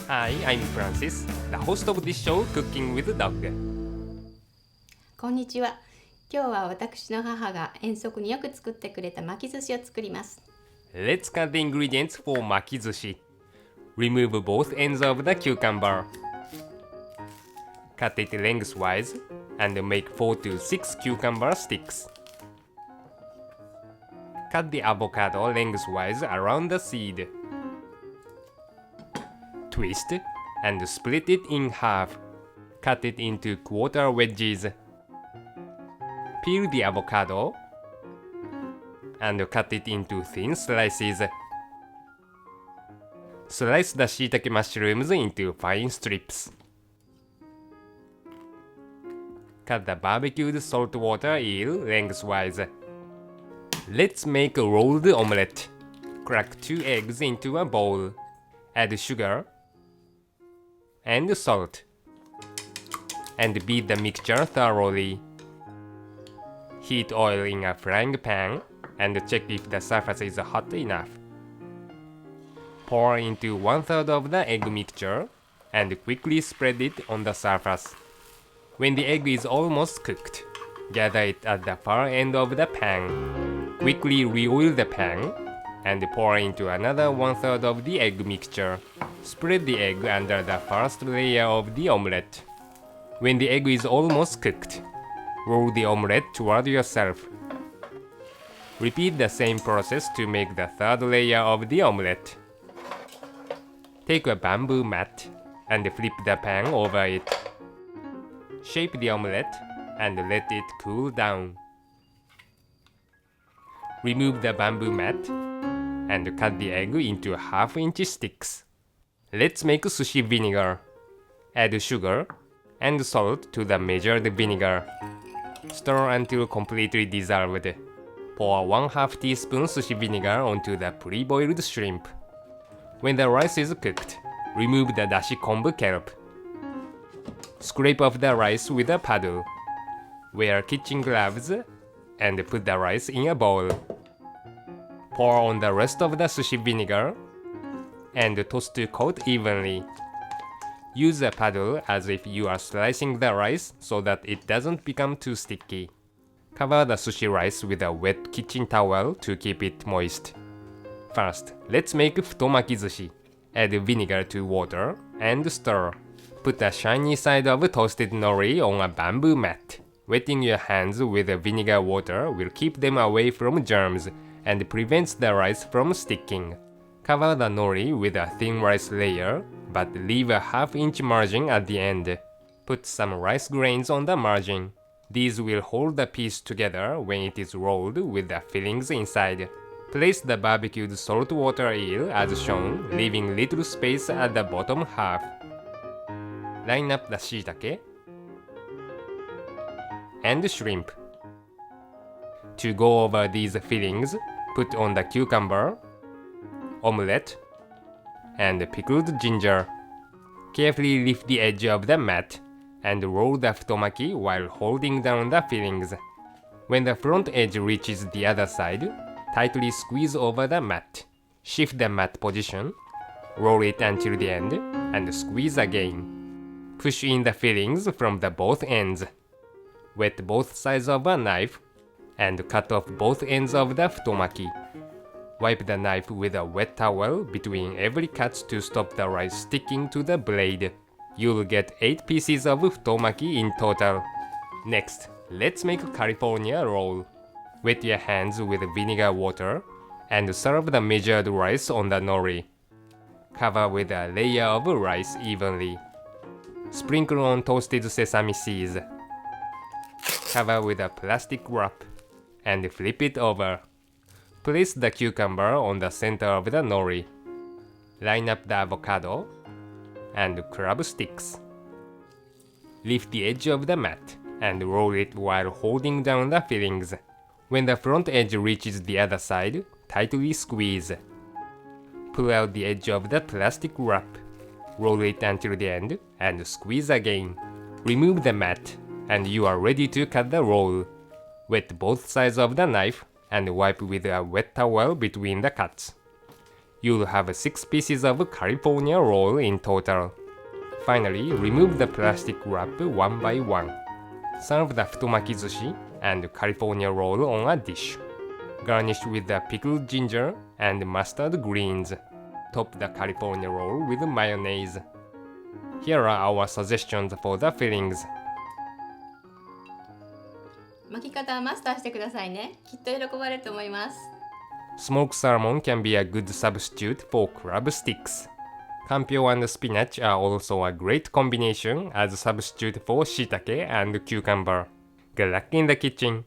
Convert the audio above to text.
Hi, I'm Francis, the host of this show, Cooking with Dog. こんにちは。今日は私の母が遠足によく作ってくれた巻き寿司を作ります。Let's cut the ingredients for Maki Sushi. Remove both ends of the cucumber. Cut it lengthwise and make 4 to 6 cucumber sticks. Cut the avocado lengthwise around the seed. Twist and split it in half. Cut it into quarter wedges. Peel the avocado and cut it into thin slices. Slice the shiitake mushrooms into fine strips. Cut the barbecued saltwater eel lengthwise. Let's make a rolled omelet. Crack 2 eggs into a bowl. Add sugar and salt. And beat the mixture thoroughly. Heat oil in a frying pan and check if the surface is hot enough. Pour into 1/3 of the egg mixture and quickly spread it on the surface. When the egg is almost cooked, gather it at the far end of the pan. Quickly re-oil the pan and pour into another 1/3 of the egg mixture. Spread the egg under the first layer of the omelette. When the egg is almost cooked, roll the omelette toward yourself. Repeat the same process to make the third layer of the omelette. Take a bamboo mat and flip the pan over it. Shape the omelette and let it cool down. Remove the bamboo mat and cut the egg into half-inch sticks. Let's make sushi vinegar. Add sugar and salt to the measured vinegar. Stir until completely dissolved. Pour 1/2 teaspoon sushi vinegar onto the pre-boiled shrimp. When the rice is cooked, remove the dashi kombu kelp. Scrape off the rice with a paddle. Wear kitchen gloves and put the rice in a bowl. Pour on the rest of the sushi vinegar and toss to coat evenly. Use a paddle as if you are slicing the rice so that it doesn't become too sticky. Cover the sushi rice with a wet kitchen towel to keep it moist. First, let's make Futomaki Sushi. Add vinegar to water and stir. Put the shiny side of toasted nori on a bamboo mat. Wetting your hands with the vinegar water will keep them away from germs and prevents the rice from sticking. Cover the nori with a thin rice layer, but leave a half-inch margin at the end. Put some rice grains on the margin. These will hold the piece together when it is rolled with the fillings inside. Place the barbecued saltwater eel as shown, leaving little space at the bottom half. Line up the shiitake and shrimp. To go over these fillings, put on the cucumber, omelette, and pickled ginger. Carefully lift the edge of the mat and roll the futomaki while holding down the fillings. When the front edge reaches the other side, tightly squeeze over the mat. Shift the mat position, roll it until the end, and squeeze again. Push in the fillings from the both ends. Wet both sides of a knife and cut off both ends of the futomaki. Wipe the knife with a wet towel between every cut to stop the rice sticking to the blade. You'll get 8 pieces of futomaki in total. Next, let's make a California roll. Wet your hands with vinegar water and serve the measured rice on the nori. Cover with a layer of rice evenly. Sprinkle on toasted sesame seeds. Cover with a plastic wrap and flip it over. Place the cucumber on the center of the nori. Line up the avocado and crab sticks. Lift the edge of the mat and roll it while holding down the fillings. When the front edge reaches the other side, tightly squeeze. Pull out the edge of the plastic wrap. Roll it until the end and squeeze again. Remove the mat and you are ready to cut the roll. Wet both sides of the knife and wipe with a wet towel between the cuts. You'll have 6 pieces of California roll in total. Finally, remove the plastic wrap one by one. Serve the Futomaki Sushi and California roll on a dish. Garnish with the pickled ginger and mustard greens. Top the California roll with mayonnaise. Here are our suggestions for the fillings. 巻き方はマスターしてくださいね。きっと喜ばれると思います。Smoked salmon can be a good substitute for crab sticks. Kampyo and spinach are also a great combination as a substitute for shiitake and cucumber. Good luck in the kitchen!